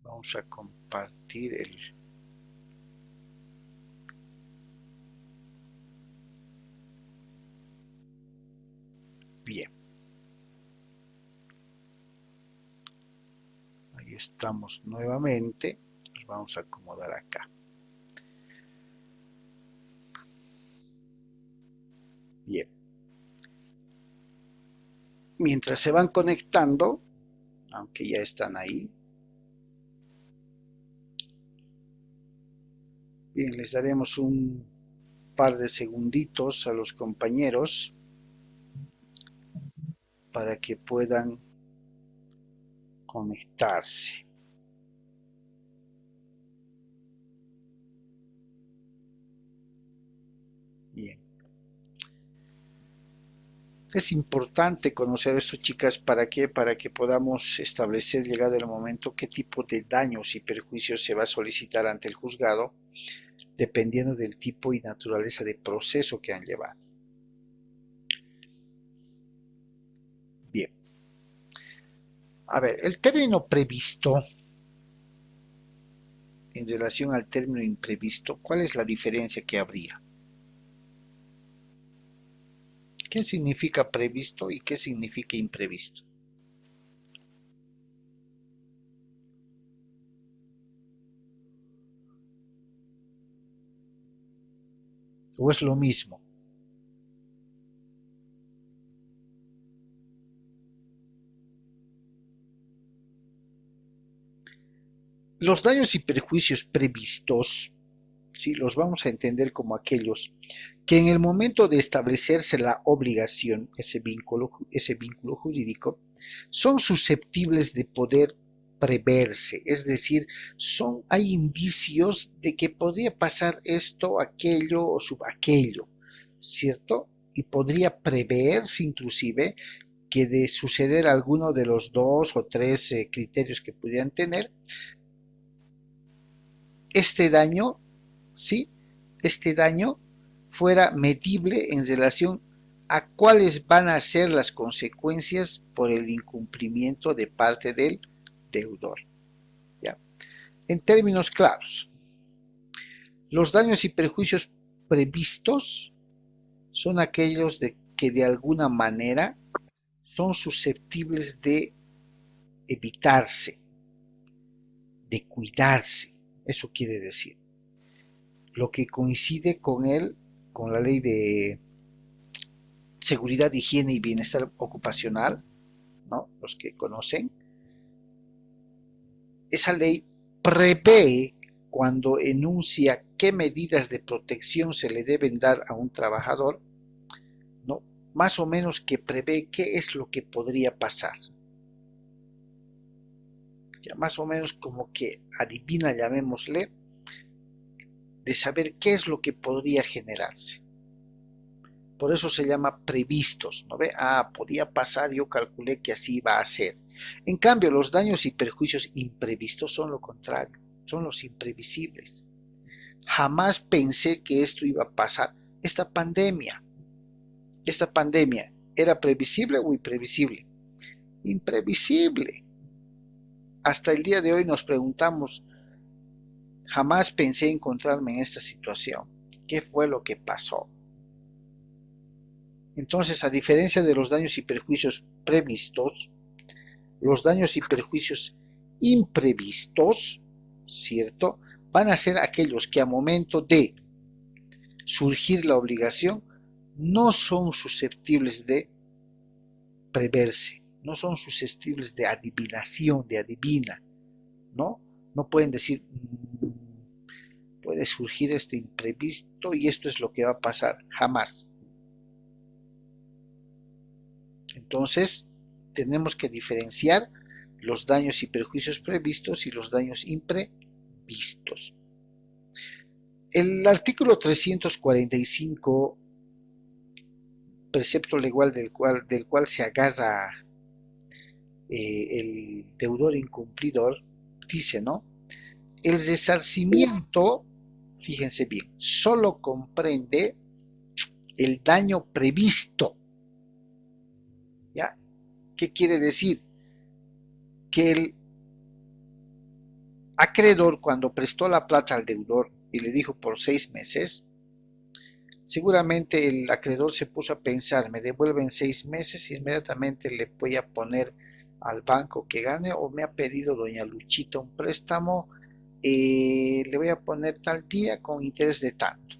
Vamos a compartir el... Bien. Ahí estamos nuevamente. Nos vamos a acomodar acá. Bien. Mientras se van conectando, aunque ya están ahí. Bien, les daremos un par de segunditos a los compañeros para que puedan conectarse. Bien. Es importante conocer esto, chicas, ¿para qué? Para que podamos establecer, llegado el momento, qué tipo de daños y perjuicios se va a solicitar ante el juzgado, dependiendo del tipo y naturaleza de proceso que han llevado. Bien. A ver, el término previsto en relación al término imprevisto, ¿cuál es la diferencia que habría? ¿Qué significa previsto y qué significa imprevisto? ¿O es lo mismo? Los daños y perjuicios previstos, ¿sí? Los vamos a entender como aquellos que en el momento de establecerse la obligación, ese vínculo jurídico, son susceptibles de poder preverse, es decir, hay indicios de que podría pasar esto, aquello o aquello, ¿cierto? Y podría preverse inclusive que de suceder alguno de los dos o tres criterios que pudieran tener, este daño, ¿sí? Este daño fuera medible en relación a cuáles van a ser las consecuencias por el incumplimiento de parte del deudor. ¿Ya? En términos claros, los daños y perjuicios previstos son aquellos que de alguna manera son susceptibles de evitarse, de cuidarse. Eso quiere decir. Lo que coincide con la ley de seguridad, higiene y bienestar ocupacional, ¿no? Los que conocen, esa ley prevé cuando enuncia qué medidas de protección se le deben dar a un trabajador, ¿no? Más o menos que prevé qué es lo que podría pasar. Ya más o menos como que adivina, llamémosle, de saber qué es lo que podría generarse. Por eso se llama previstos, ¿no ve? Ah, podía pasar, yo calculé que así va a ser. En cambio, los daños y perjuicios imprevistos son lo contrario, son los imprevisibles. Jamás pensé que esto iba a pasar. Esta pandemia, ¿era previsible o imprevisible? Imprevisible. Hasta el día de hoy nos preguntamos, jamás pensé encontrarme en esta situación. ¿Qué fue lo que pasó? Entonces, a diferencia de los daños y perjuicios previstos, los daños y perjuicios imprevistos, ¿cierto? Van a ser aquellos que a momento de surgir la obligación no son susceptibles de preverse, no son susceptibles de adivinación, de adivina, ¿no? No pueden decir, puede surgir este imprevisto y esto es lo que va a pasar, jamás. Entonces, tenemos que diferenciar los daños y perjuicios previstos y los daños imprevistos. El artículo 345, precepto legal del cual se agarra el deudor incumplidor, dice, ¿no? El resarcimiento, fíjense bien, solo comprende el daño previsto. ¿Ya? ¿Qué quiere decir? Que acreedor, cuando prestó la plata al deudor y le dijo por 6 meses, seguramente el acreedor se puso a pensar, me devuelven 6 meses y inmediatamente le voy a poner al banco que gane, o me ha pedido doña Luchita un préstamo, le voy a poner tal día con interés de tanto.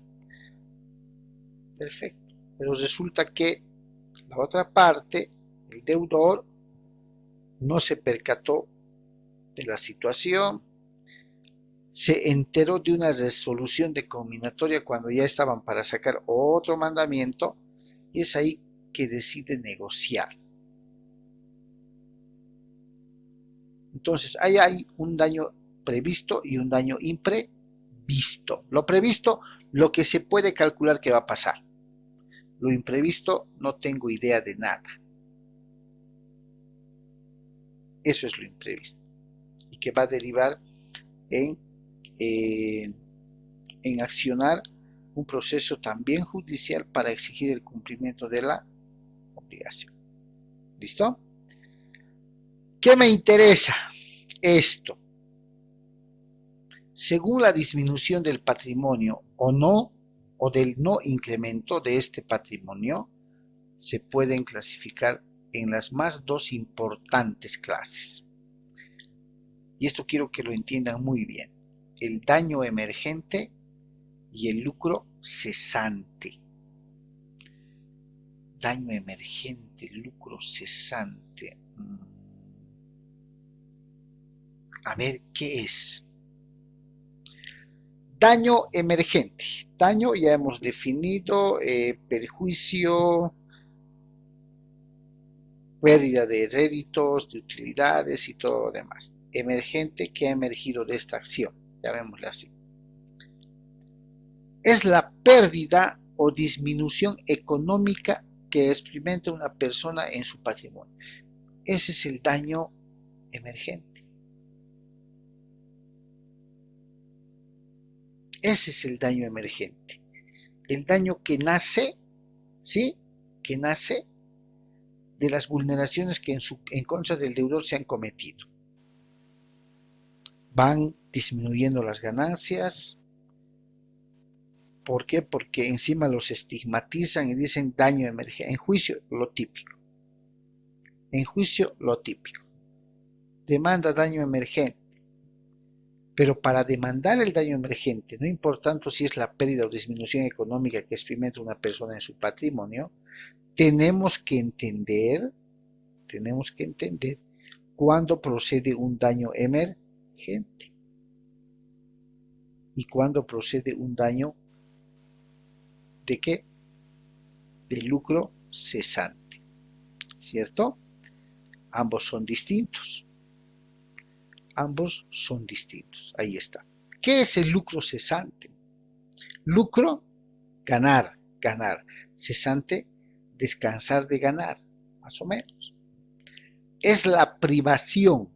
Perfecto. Pero resulta que la otra parte, el deudor, no se percató de la situación, se enteró de una resolución de combinatoria cuando ya estaban para sacar otro mandamiento, y es ahí que decide negociar. Entonces, ahí hay un daño previsto y un daño imprevisto. Lo previsto, lo que se puede calcular que va a pasar. Lo imprevisto, no tengo idea de nada. Eso es lo imprevisto. Y que va a derivar en, eh, en accionar un proceso también judicial para exigir el cumplimiento de la obligación. ¿Listo? ¿Qué me interesa? Esto. Según la disminución del patrimonio o del no incremento de este patrimonio, se pueden clasificar en las más dos importantes clases. Y esto quiero que lo entiendan muy bien. El daño emergente y el lucro cesante. Daño emergente, lucro cesante. A ver, ¿qué es? Daño emergente. Daño ya hemos definido, perjuicio, pérdida de réditos, de utilidades y todo lo demás. Emergente, que ha emergido de esta acción, llamémosle así. Es la pérdida o disminución económica que experimenta una persona en su patrimonio. Ese es el daño emergente. Ese es el daño emergente. El daño que nace, ¿sí? Que nace de las vulneraciones que en contra del deudor se han cometido. Van disminuyendo las ganancias. ¿Por qué? Porque encima los estigmatizan y dicen daño emergente. En juicio, lo típico. En juicio, lo típico. Demanda daño emergente. Pero para demandar el daño emergente, no importando si es la pérdida o disminución económica que experimenta una persona en su patrimonio, tenemos que entender cuándo procede un daño emergente y cuándo procede un daño de qué, de lucro cesante, ¿cierto? Ambos son distintos. Ambos son distintos. Ahí está. ¿Qué es el lucro cesante? Lucro, ganar, ganar. Cesante, descansar de ganar, más o menos. Es la privación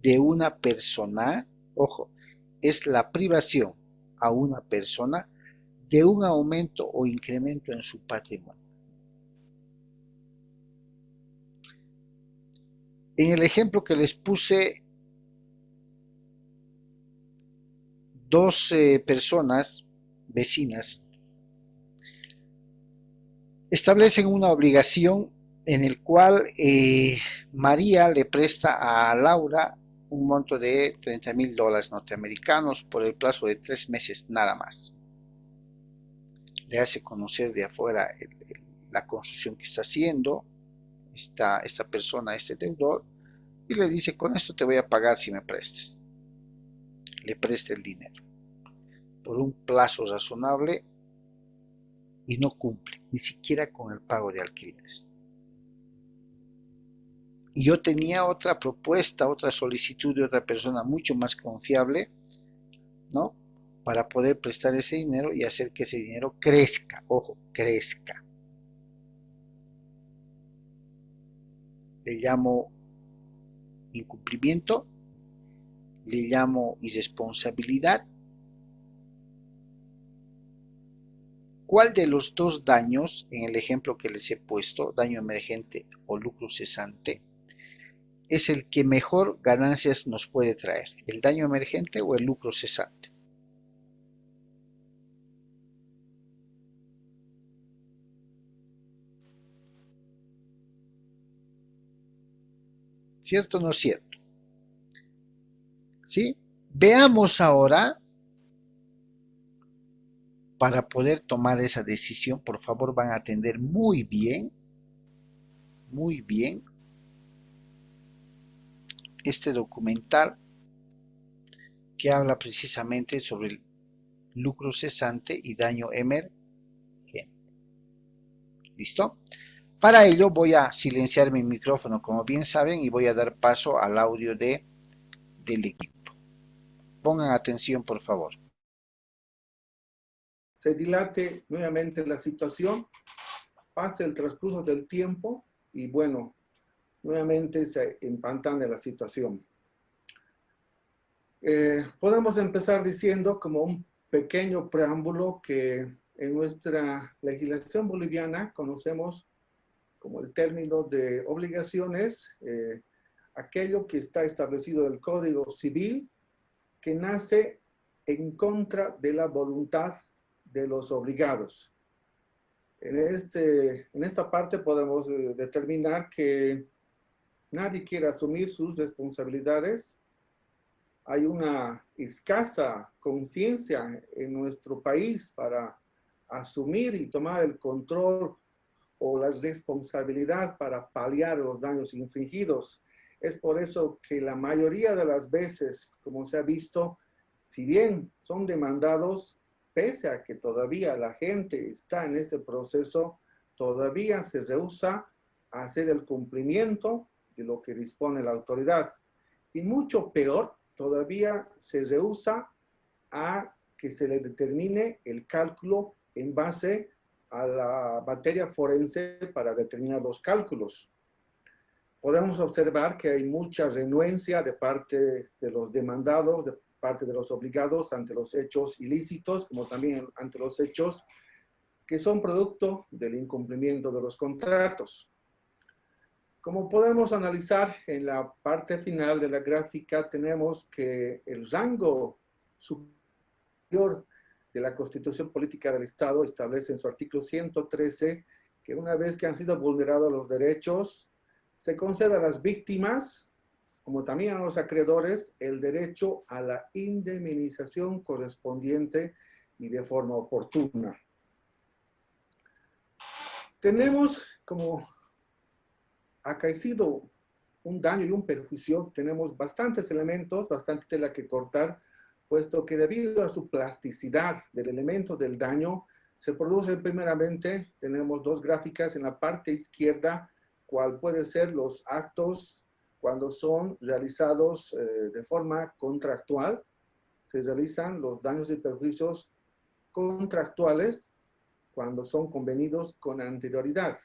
de una persona, ojo, es la privación a una persona de un aumento o incremento en su patrimonio. En el ejemplo que les puse, dos personas vecinas establecen una obligación en el cual María le presta a Laura un monto de $30,000 norteamericanos por el plazo de 3 meses nada más. Le hace conocer de afuera la construcción que está haciendo esta persona, este deudor, y le dice, con esto te voy a pagar si me prestes. Le presta el dinero por un plazo razonable y no cumple, ni siquiera con el pago de alquileres. Y yo tenía otra propuesta, otra solicitud de otra persona mucho más confiable, ¿no? Para poder prestar ese dinero y hacer que ese dinero crezca, ojo, crezca. Le llamo incumplimiento, le llamo irresponsabilidad. ¿Cuál de los dos daños, en el ejemplo que les he puesto, daño emergente o lucro cesante, es el que mejor ganancias nos puede traer? ¿El daño emergente o el lucro cesante? ¿Cierto o no es cierto? ¿Sí? Veamos ahora, para poder tomar esa decisión, por favor van a atender muy bien este documental que habla precisamente sobre el lucro cesante y daño emergente. ¿Listo? Para ello voy a silenciar mi micrófono, como bien saben, y voy a dar paso al audio del equipo. Pongan atención, por favor. Se dilate nuevamente la situación, pasa el transcurso del tiempo y bueno, nuevamente se empantana la situación. Podemos empezar diciendo como un pequeño preámbulo que en nuestra legislación boliviana conocemos como el término de obligaciones, aquello que está establecido en el Código Civil, que nace en contra de la voluntad de los obligados. En esta parte podemos determinar que nadie quiere asumir sus responsabilidades. Hay una escasa conciencia en nuestro país para asumir y tomar el control o la responsabilidad para paliar los daños infligidos. Es por eso que la mayoría de las veces, como se ha visto, si bien son demandados, pese a que todavía la gente está en este proceso, todavía se rehúsa a hacer el cumplimiento de lo que dispone la autoridad. Y mucho peor, todavía se rehúsa a que se le determine el cálculo en base a la materia forense para determinar los cálculos. Podemos observar que hay mucha renuencia de parte de los demandados, de parte de los obligados ante los hechos ilícitos, como también ante los hechos que son producto del incumplimiento de los contratos. Como podemos analizar en la parte final de la gráfica, tenemos que el rango superior de la Constitución Política del Estado establece en su artículo 113 que una vez que han sido vulnerados los derechos, se concede a las víctimas, como también a los acreedores, el derecho a la indemnización correspondiente y de forma oportuna. Tenemos como acaecido un daño y un perjuicio, tenemos bastantes elementos, bastante tela que cortar, puesto que debido a su plasticidad del elemento del daño, se produce primeramente, tenemos dos gráficas en la parte izquierda, cuál puede ser los actos cuando son realizados de forma contractual, se realizan los daños y perjuicios contractuales cuando son convenidos con anterioridad.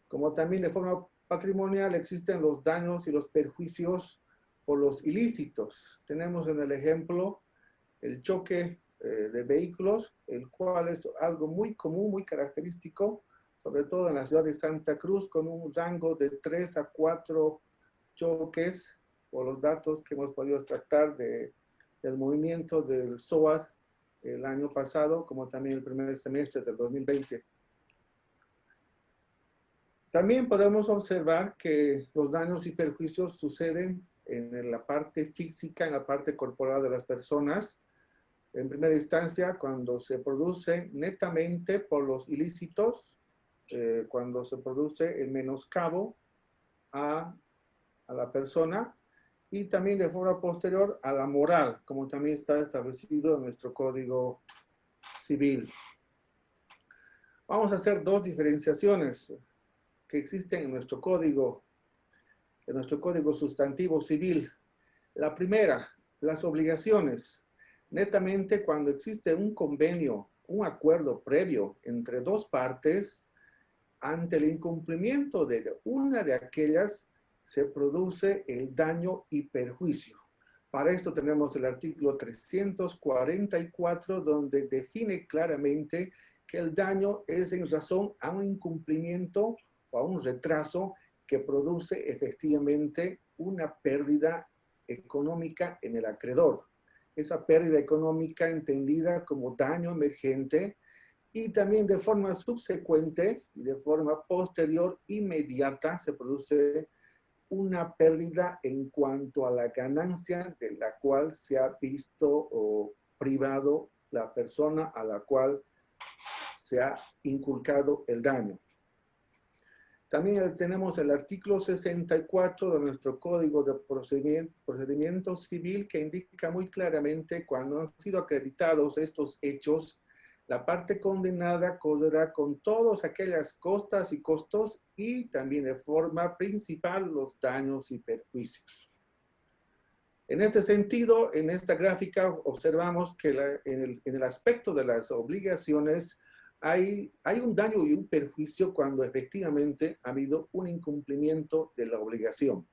Como también de forma patrimonial existen los daños y los perjuicios por los ilícitos. Tenemos en el ejemplo el choque de vehículos, el cual es algo muy común, muy característico, sobre todo en la ciudad de Santa Cruz, con un rango de 3 a 4 choques, por los datos que hemos podido extractar del movimiento del SOAT el año pasado, como también el primer semestre del 2020. También podemos observar que los daños y perjuicios suceden en la parte física, en la parte corporal de las personas. En primera instancia, cuando se produce netamente por los ilícitos, cuando se produce el menoscabo a la persona y también de forma posterior a la moral, como también está establecido en nuestro Código Civil. Vamos a hacer dos diferenciaciones que existen en nuestro código sustantivo civil. La primera, las obligaciones. Netamente cuando existe un convenio, un acuerdo previo entre dos partes, ante el incumplimiento de una de aquellas, se produce el daño y perjuicio. Para esto tenemos el artículo 344, donde define claramente que el daño es en razón a un incumplimiento o a un retraso que produce efectivamente una pérdida económica en el acreedor. Esa pérdida económica entendida como daño emergente y también de forma subsecuente y de forma posterior, inmediata, se produce una pérdida en cuanto a la ganancia de la cual se ha visto o privado la persona a la cual se ha inculcado el daño. También tenemos el artículo 64 de nuestro Código de Procedimiento Civil que indica muy claramente cuando han sido acreditados estos hechos, la parte condenada correrá con todas aquellas costas y costos y también de forma principal los daños y perjuicios. En este sentido, en esta gráfica observamos que en el aspecto de las obligaciones hay un daño y un perjuicio cuando efectivamente ha habido un incumplimiento de la obligación.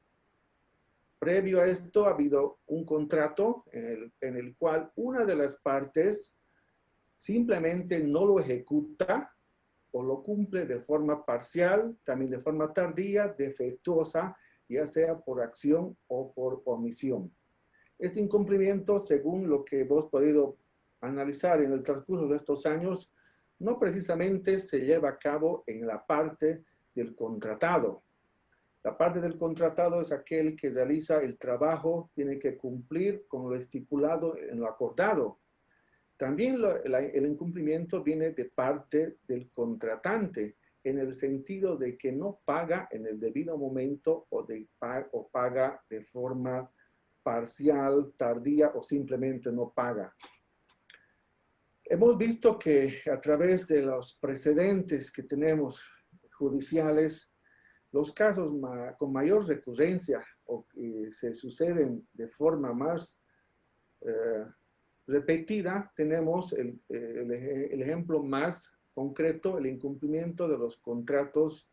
Previo a esto ha habido un contrato en el cual una de las partes simplemente no lo ejecuta o lo cumple de forma parcial, también de forma tardía, defectuosa, ya sea por acción o por omisión. Este incumplimiento, según lo que hemos podido analizar en el transcurso de estos años, no precisamente se lleva a cabo en la parte del contratado. La parte del contratado es aquel que realiza el trabajo, tiene que cumplir con lo estipulado en lo acordado. También el incumplimiento viene de parte del contratante, en el sentido de que no paga en el debido momento o paga de forma parcial, tardía o simplemente no paga. Hemos visto que a través de los precedentes que tenemos judiciales, los casos con mayor recurrencia o que se suceden de forma más repetida, tenemos el ejemplo más concreto, el incumplimiento de los contratos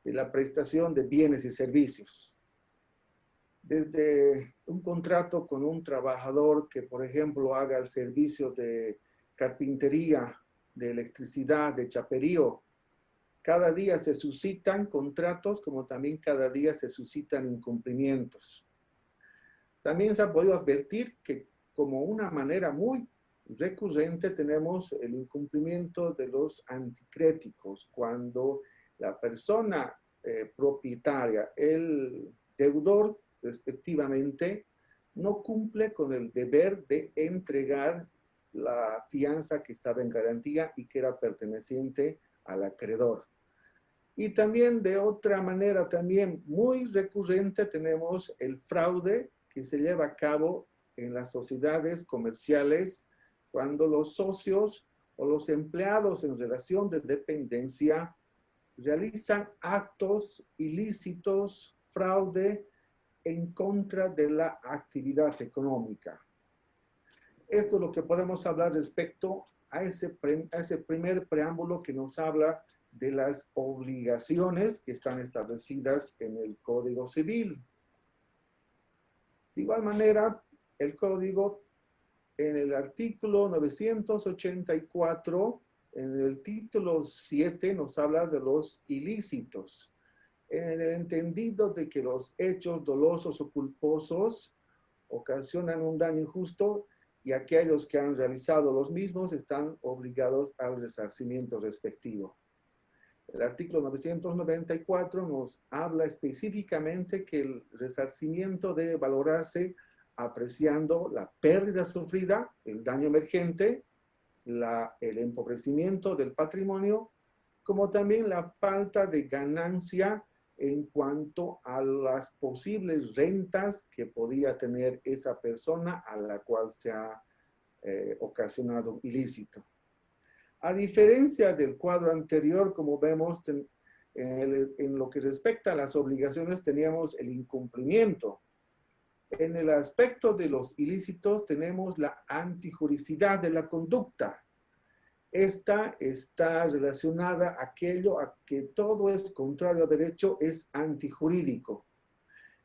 de la prestación de bienes y servicios. Desde un contrato con un trabajador que, por ejemplo, haga el servicio de carpintería, de electricidad, de chaperío, cada día se suscitan contratos como también cada día se suscitan incumplimientos. También se ha podido advertir que como una manera muy recurrente tenemos el incumplimiento de los anticréticos, cuando la persona propietaria, el deudor respectivamente, no cumple con el deber de entregar la fianza que estaba en garantía y que era perteneciente al acreedor. Y también de otra manera, también muy recurrente, tenemos el fraude que se lleva a cabo en las sociedades comerciales cuando los socios o los empleados en relación de dependencia realizan actos ilícitos, fraude en contra de la actividad económica. Esto es lo que podemos hablar respecto a ese primer preámbulo que nos habla de las obligaciones que están establecidas en el Código Civil. De igual manera, el Código, en el artículo 984, en el título 7, nos habla de los ilícitos, en el entendido de que los hechos dolosos o culposos ocasionan un daño injusto y aquellos que han realizado los mismos están obligados al resarcimiento respectivo. El artículo 994 nos habla específicamente que el resarcimiento debe valorarse apreciando la pérdida sufrida, el daño emergente, el empobrecimiento del patrimonio, como también la falta de ganancia en cuanto a las posibles rentas que podía tener esa persona a la cual se ha ocasionado ilícito. A diferencia del cuadro anterior, como vemos, en lo que respecta a las obligaciones teníamos el incumplimiento. En el aspecto de los ilícitos tenemos la antijuricidad de la conducta. Esta está relacionada a aquello a que todo es contrario a derecho, es antijurídico.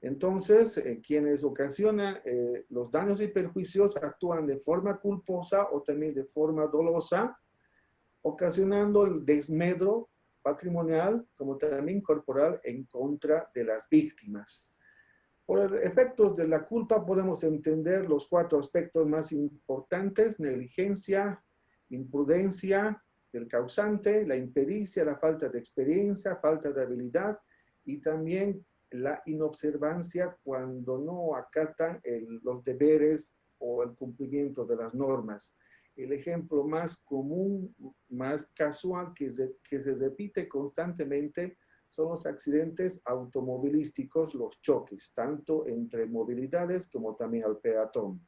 Entonces, quienes ocasionan los daños y perjuicios actúan de forma culposa o también de forma dolosa, ocasionando el desmedro patrimonial como también corporal en contra de las víctimas. Por efectos de la culpa podemos entender los cuatro aspectos más importantes: negligencia, imprudencia del causante, la impericia, la falta de experiencia, falta de habilidad, y también la inobservancia cuando no acatan los deberes o el cumplimiento de las normas. El ejemplo más común, más casual, que se repite constantemente, son los accidentes automovilísticos, los choques, tanto entre movilidades como también al peatón.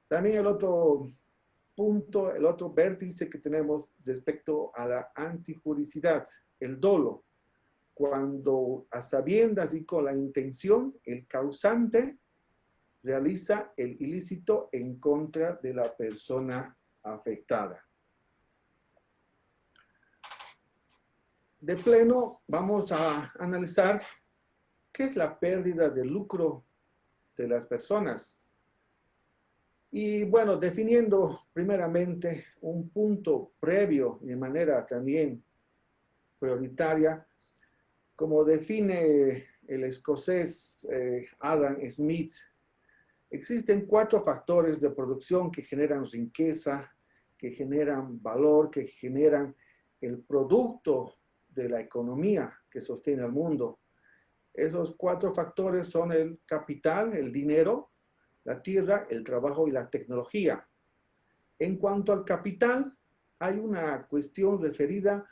También el otro punto, el otro vértice que tenemos respecto a la antijuricidad, el dolo, cuando a sabiendas y con la intención, el causante realiza el ilícito en contra de la persona afectada. De pleno, vamos a analizar qué es la pérdida de lucro de las personas. Y bueno, definiendo primeramente un punto previo de manera también prioritaria, como define el escocés Adam Smith, existen 4 factores de producción que generan riqueza, que generan valor, que generan el producto de la economía que sostiene al mundo. Esos 4 factores son el capital, el dinero, la tierra, el trabajo y la tecnología. En cuanto al capital, hay una cuestión referida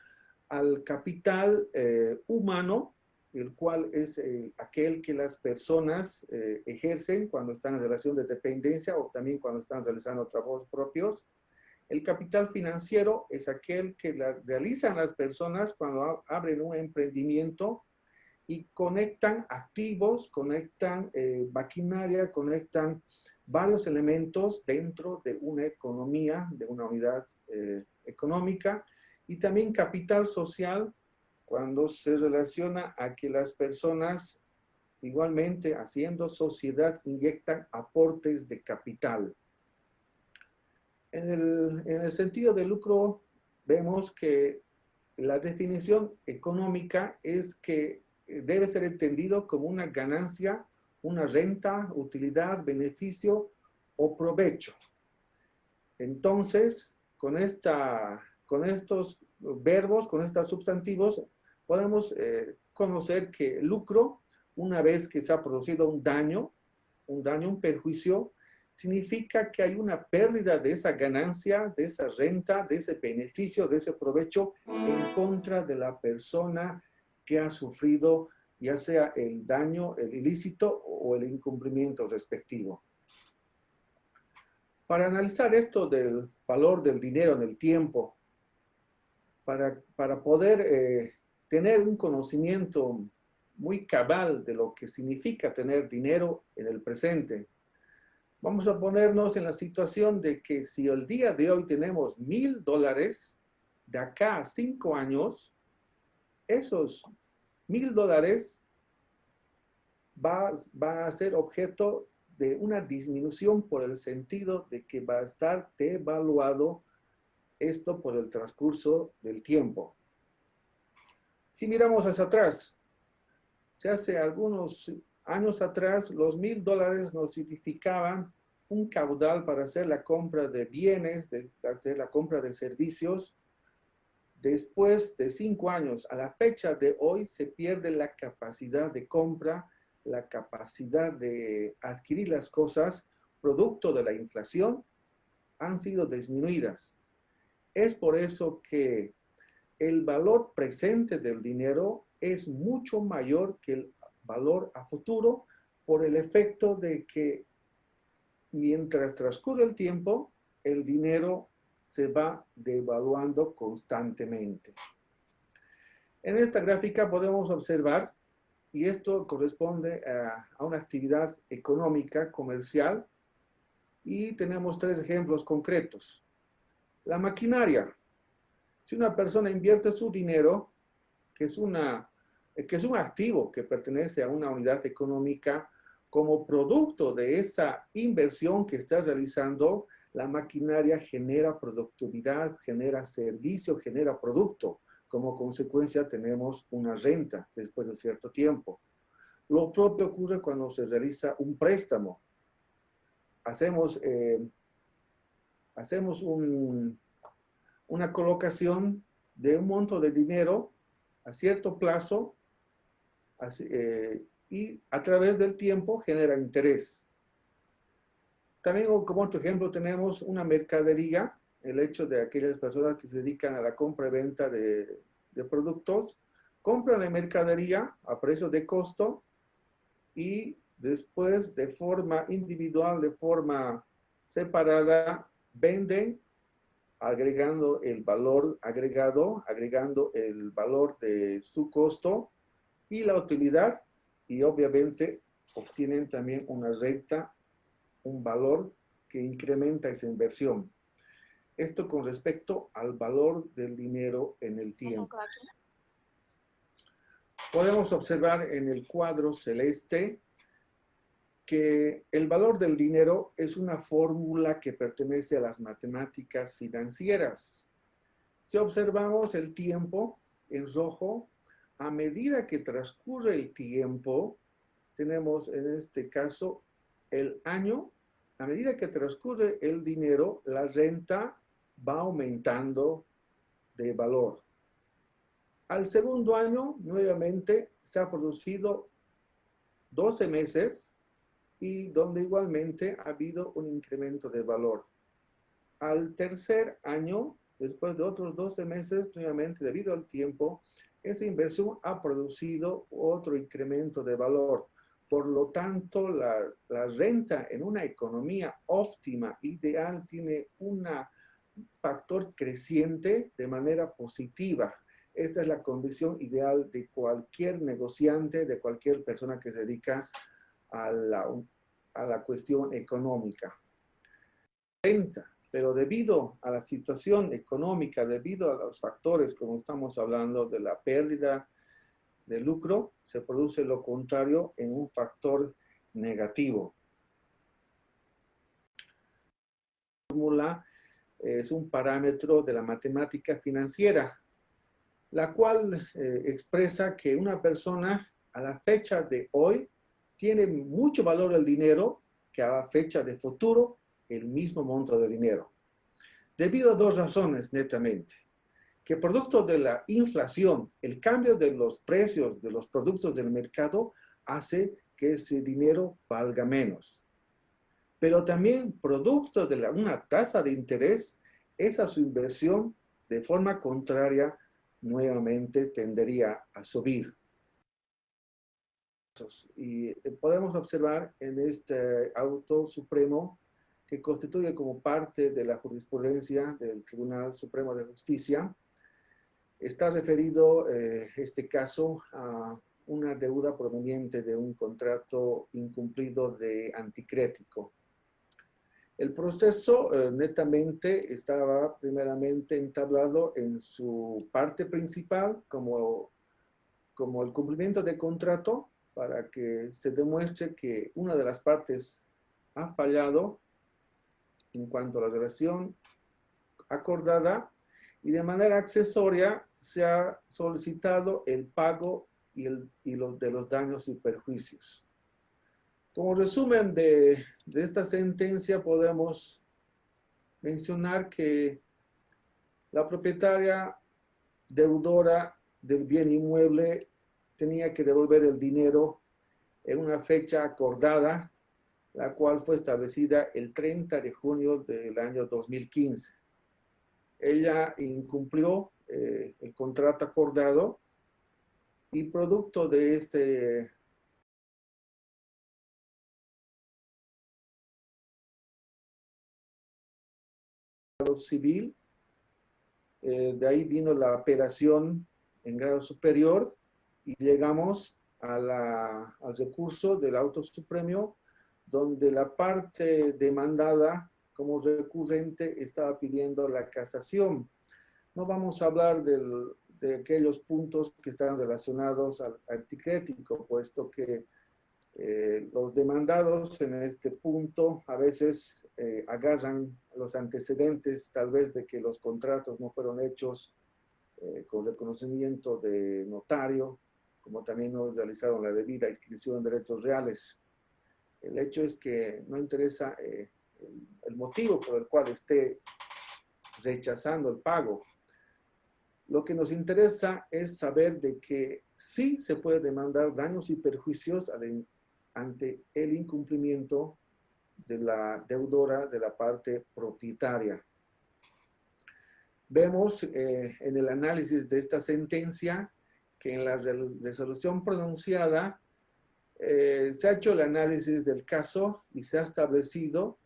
al capital humano, el cual es aquel que las personas ejercen cuando están en relación de dependencia o también cuando están realizando trabajos propios. El capital financiero es aquel que realizan las personas cuando abren un emprendimiento y conectan activos, conectan maquinaria, conectan varios elementos dentro de una economía, de una unidad económica, y también capital social cuando se relaciona a que las personas, igualmente haciendo sociedad, inyectan aportes de capital. En el sentido de lucro, vemos que la definición económica es que debe ser entendido como una ganancia, una renta, utilidad, beneficio o provecho. Entonces, con estos verbos, con estos sustantivos, podemos conocer que lucro, una vez que se ha producido un daño, un perjuicio, significa que hay una pérdida de esa ganancia, de esa renta, de ese beneficio, de ese provecho en contra de la persona que ha sufrido ya sea el daño, el ilícito o el incumplimiento respectivo. Para analizar esto del valor del dinero en el tiempo, para poder tener un conocimiento muy cabal de lo que significa tener dinero en el presente, vamos a ponernos en la situación de que si el día de hoy tenemos $1,000, de acá a 5 años, esos $1,000 va a ser objeto de una disminución por el sentido de que va a estar devaluado esto por el transcurso del tiempo. Si miramos hacia atrás, se hace algunos años atrás, los $1,000 nos significaban un caudal para hacer la compra de bienes, de hacer la compra de servicios. Después de 5 años, a la fecha de hoy, se pierde la capacidad de compra, la capacidad de adquirir las cosas, producto de la inflación, han sido disminuidas. Es por eso que el valor presente del dinero es mucho mayor que el valor a futuro por el efecto de que mientras transcurre el tiempo, el dinero se va devaluando constantemente. En esta gráfica podemos observar, y esto corresponde a una actividad económica, comercial, y tenemos 3 ejemplos concretos. La maquinaria. Si una persona invierte su dinero, que es un activo que pertenece a una unidad económica, como producto de esa inversión que está realizando, la maquinaria genera productividad, genera servicio, genera producto. Como consecuencia tenemos una renta después de cierto tiempo. Lo propio ocurre cuando se realiza un préstamo. Hacemos, hacemos una colocación de un monto de dinero a cierto plazo y a través del tiempo genera interés. También como otro ejemplo tenemos una mercadería, el hecho de aquellas personas que se dedican a la compra y venta de productos, compran la mercadería a precio de costo y después de forma individual, de forma separada, venden agregando el valor agregado, agregando el valor de su costo y la utilidad, y obviamente obtienen también una renta, un valor que incrementa esa inversión. Esto con respecto al valor del dinero en el tiempo. Podemos observar en el cuadro celeste que el valor del dinero es una fórmula que pertenece a las matemáticas financieras. Si observamos el tiempo en rojo, a medida que transcurre el tiempo, tenemos en este caso el año, a medida que transcurre el dinero, la renta va aumentando de valor. Al segundo año, nuevamente, se ha producido 12 meses y donde igualmente ha habido un incremento de valor. Al tercer año, después de otros 12 meses, nuevamente debido al tiempo, esa inversión ha producido otro incremento de valor. Por lo tanto, la renta en una economía óptima, ideal, tiene un factor creciente de manera positiva. Esta es la condición ideal de cualquier negociante, de cualquier persona que se dedica a la cuestión económica. Pero debido a la situación económica, debido a los factores, como estamos hablando de la pérdida de lucro, se produce lo contrario en un factor negativo. La fórmula es un parámetro de la matemática financiera, la cual expresa que una persona a la fecha de hoy tiene mucho valor el dinero que a la fecha de futuro el mismo monto de dinero. Debido a dos razones netamente. Que producto de la inflación, el cambio de los precios de los productos del mercado hace que ese dinero valga menos. Pero también producto de una tasa de interés, esa su inversión de forma contraria nuevamente tendería a subir. Y podemos observar en este auto supremo que constituye como parte de la jurisprudencia del Tribunal Supremo de Justicia, está referido este caso a una deuda proveniente de un contrato incumplido de anticrético. El proceso netamente estaba primeramente entablado en su parte principal como el cumplimiento de contrato para que se demuestre que una de las partes ha fallado en cuanto a la relación acordada y de manera accesoria se ha solicitado el pago de los daños y perjuicios. Como resumen de esta sentencia podemos mencionar que la propietaria deudora del bien inmueble tenía que devolver el dinero en una fecha acordada, la cual fue establecida el 30 de junio del año 2015. Ella incumplió el contrato acordado y producto de este civil, de ahí vino la apelación en grado superior y llegamos al recurso del auto supremo, donde la parte demandada como recurrente estaba pidiendo la casación. No vamos a hablar de aquellos puntos que están relacionados al anticrético, puesto que los demandados en este punto a veces agarran los antecedentes tal vez de que los contratos no fueron hechos con reconocimiento de notario, como también no realizaron la debida inscripción de derechos reales. El hecho es que no interesa el motivo por el cual esté rechazando el pago. Lo que nos interesa es saber de que sí se puede demandar daños y perjuicios ante el incumplimiento de la deudora de la parte propietaria. Vemos en el análisis de esta sentencia que en la resolución pronunciada se ha hecho el análisis del caso y se ha establecido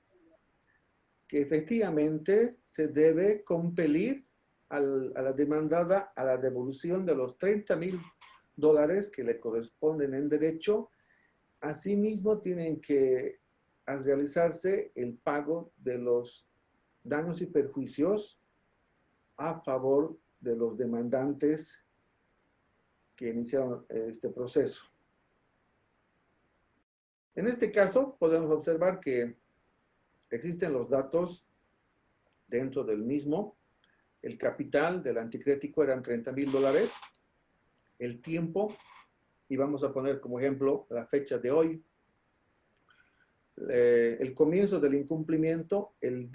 que efectivamente se debe compelir a la demandada a la devolución de los $30,000 que le corresponden en derecho. Asimismo, tienen que realizarse el pago de los daños y perjuicios a favor de los demandantes que iniciaron este proceso. En este caso, podemos observar que existen los datos dentro del mismo. El capital del anticrético eran $30,000. El tiempo, y vamos a poner como ejemplo la fecha de hoy. El comienzo del incumplimiento, el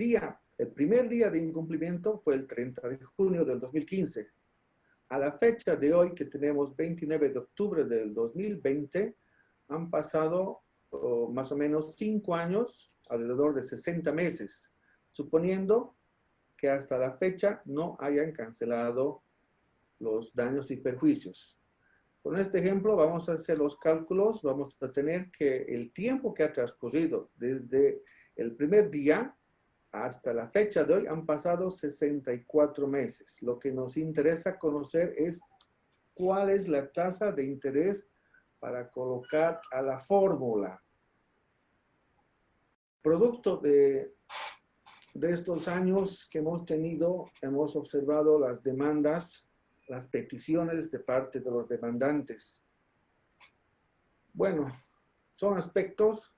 primer día de incumplimiento fue el 30 de junio del 2015. A la fecha de hoy, que tenemos 29 de octubre del 2020, han pasado más o menos 5 años, alrededor de 60 meses, suponiendo que hasta la fecha no hayan cancelado los daños y perjuicios. Con este ejemplo vamos a hacer los cálculos, vamos a tener que el tiempo que ha transcurrido desde el primer día hasta la fecha de hoy han pasado 64 meses. Lo que nos interesa conocer es cuál es la tasa de interés para colocar a la fórmula. Producto de estos años que hemos tenido, hemos observado las demandas, las peticiones de parte de los demandantes. Bueno, son aspectos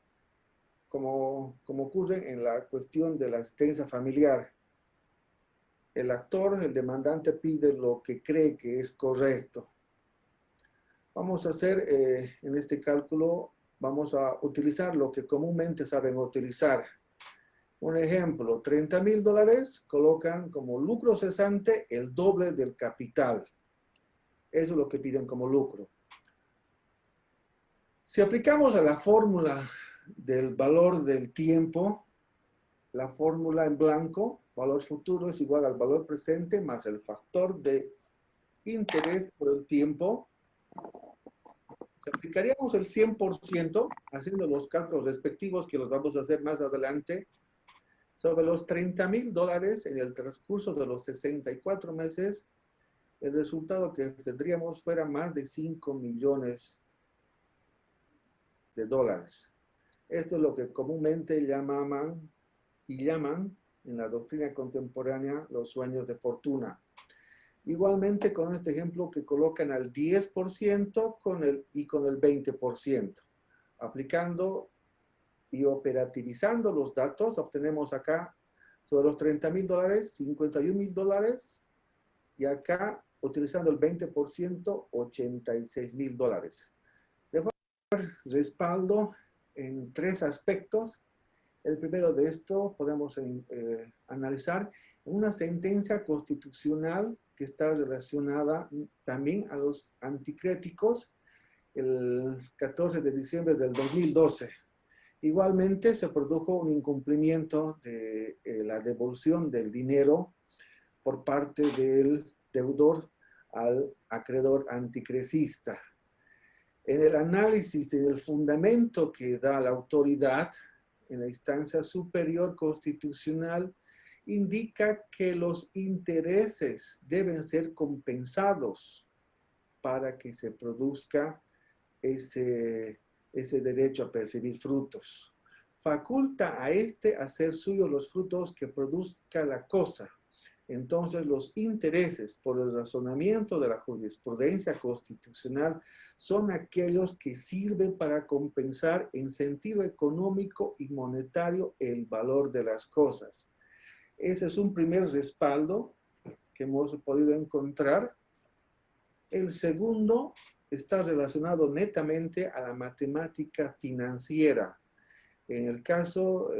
como ocurre en la cuestión de la asistencia familiar. El actor, el demandante, pide lo que cree que es correcto. Vamos a hacer en este cálculo, vamos a utilizar lo que comúnmente saben utilizar. Un ejemplo, $30,000 colocan como lucro cesante el doble del capital. Eso es lo que piden como lucro. Si aplicamos a la fórmula del valor del tiempo, la fórmula en blanco, valor futuro es igual al valor presente más el factor de interés por el tiempo. Si aplicaríamos el 100%, haciendo los cálculos respectivos que los vamos a hacer más adelante, sobre los $30,000 en el transcurso de los 64 meses, el resultado que tendríamos fuera más de $5 millones. Esto es lo que comúnmente llaman en la doctrina contemporánea los sueños de fortuna. Igualmente con este ejemplo que colocan al 10% con el 20%. Aplicando y operativizando los datos, obtenemos acá sobre los $30,000, $51,000, y acá, utilizando el 20%, $86,000. De forma de respaldo en 3 aspectos. El primero de esto podemos analizar una sentencia constitucional que está relacionada también a los anticréticos el 14 de diciembre del 2012. Igualmente se produjo un incumplimiento de la devolución del dinero por parte del deudor al acreedor anticrecista. En el análisis del fundamento que da la autoridad en la instancia superior constitucional, indica que los intereses deben ser compensados para que se produzca ese derecho a percibir frutos. Faculta a este hacer suyo los frutos que produzca la cosa. Entonces, los intereses, por el razonamiento de la jurisprudencia constitucional, son aquellos que sirven para compensar en sentido económico y monetario el valor de las cosas. Ese es un primer respaldo que hemos podido encontrar. El segundo está relacionado netamente a la matemática financiera. En el caso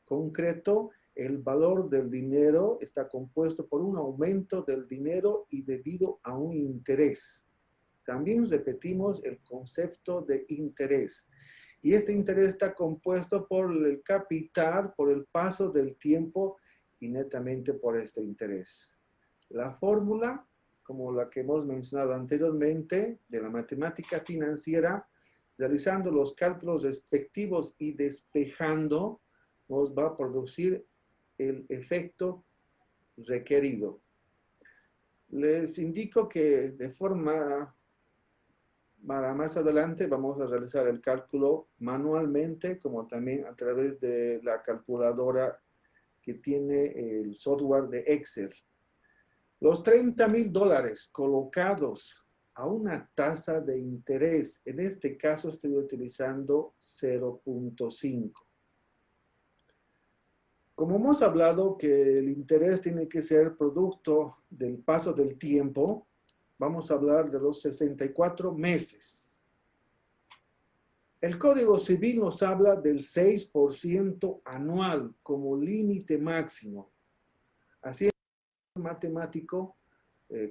concreto, el valor del dinero está compuesto por un aumento del dinero y debido a un interés. También repetimos el concepto de interés. Y este interés está compuesto por el capital, por el paso del tiempo y netamente por este interés. La fórmula, como la que hemos mencionado anteriormente, de la matemática financiera, realizando los cálculos respectivos y despejando, nos va a producir el efecto requerido. Les indico que de forma, para más adelante, vamos a realizar el cálculo manualmente, como también a través de la calculadora que tiene el software de Excel. Los $30,000 colocados a una tasa de interés, en este caso estoy utilizando 0.5. Como hemos hablado que el interés tiene que ser producto del paso del tiempo, vamos a hablar de los 64 meses. El Código Civil nos habla del 6% anual como límite máximo. Así es matemático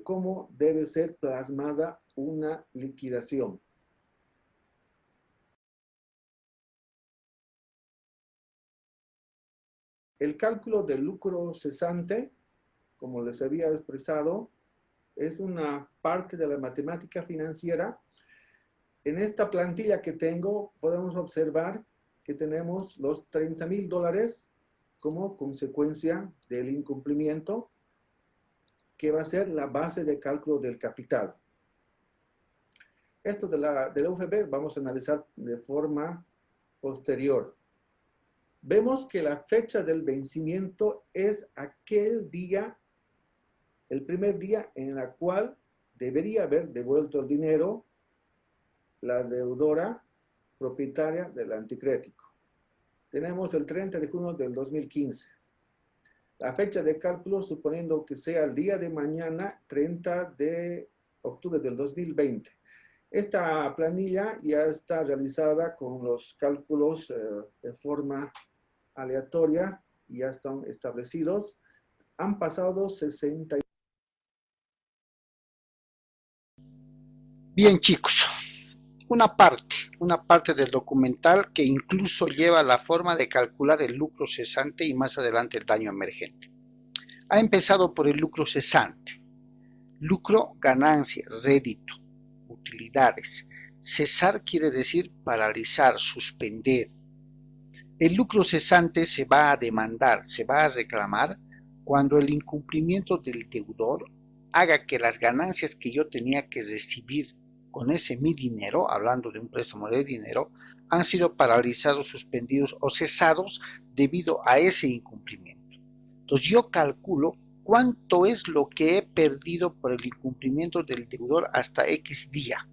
cómo debe ser plasmada una liquidación. El cálculo del lucro cesante, como les había expresado, es una parte de la matemática financiera. En esta plantilla que tengo, podemos observar que tenemos los $30,000 como consecuencia del incumplimiento, que va a ser la base de cálculo del capital. Esto de la UFB vamos a analizar de forma posterior. Vemos que la fecha del vencimiento es aquel día, el primer día en el cual debería haber devuelto el dinero la deudora propietaria del anticrético. Tenemos el 30 de junio del 2015. La fecha de cálculo, suponiendo que sea el día de mañana, 30 de octubre del 2020. Esta planilla ya está realizada con los cálculos de forma aleatoria, ya están establecidos. Han pasado 60. Bien, chicos, una parte del documental que incluso lleva la forma de calcular el lucro cesante y más adelante el daño emergente. Ha empezado por el lucro cesante. Lucro, ganancias, rédito, utilidades. Cesar quiere decir paralizar, suspender. El lucro cesante se va a demandar, se va a reclamar cuando el incumplimiento del deudor haga que las ganancias que yo tenía que recibir con ese mi dinero, hablando de un préstamo de dinero, han sido paralizados, suspendidos o cesados debido a ese incumplimiento. Entonces yo calculo cuánto es lo que he perdido por el incumplimiento del deudor hasta X día.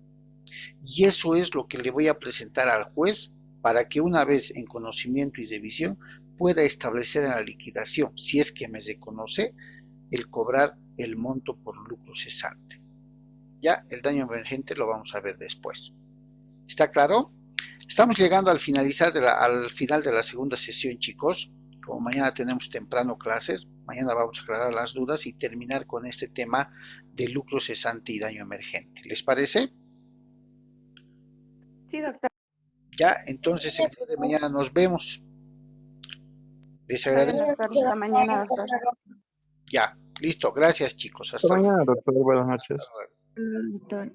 Y eso es lo que le voy a presentar al juez para que una vez en conocimiento y revisión pueda establecer en la liquidación, si es que me reconoce, el cobrar el monto por lucro cesante. Ya el daño emergente lo vamos a ver después. ¿Está claro? Estamos llegando al final de la segunda sesión, chicos. Como mañana tenemos temprano clases, mañana vamos a aclarar las dudas y terminar con este tema de lucro cesante y daño emergente. ¿Les parece? Sí, doctor. Ya, entonces el día de mañana nos vemos. Les Está bien, agradezco. doctor. Hasta mañana, doctor. Ya, listo. Gracias, chicos. Hasta Hasta luego. mañana, doctor. Buenas noches. Doctor.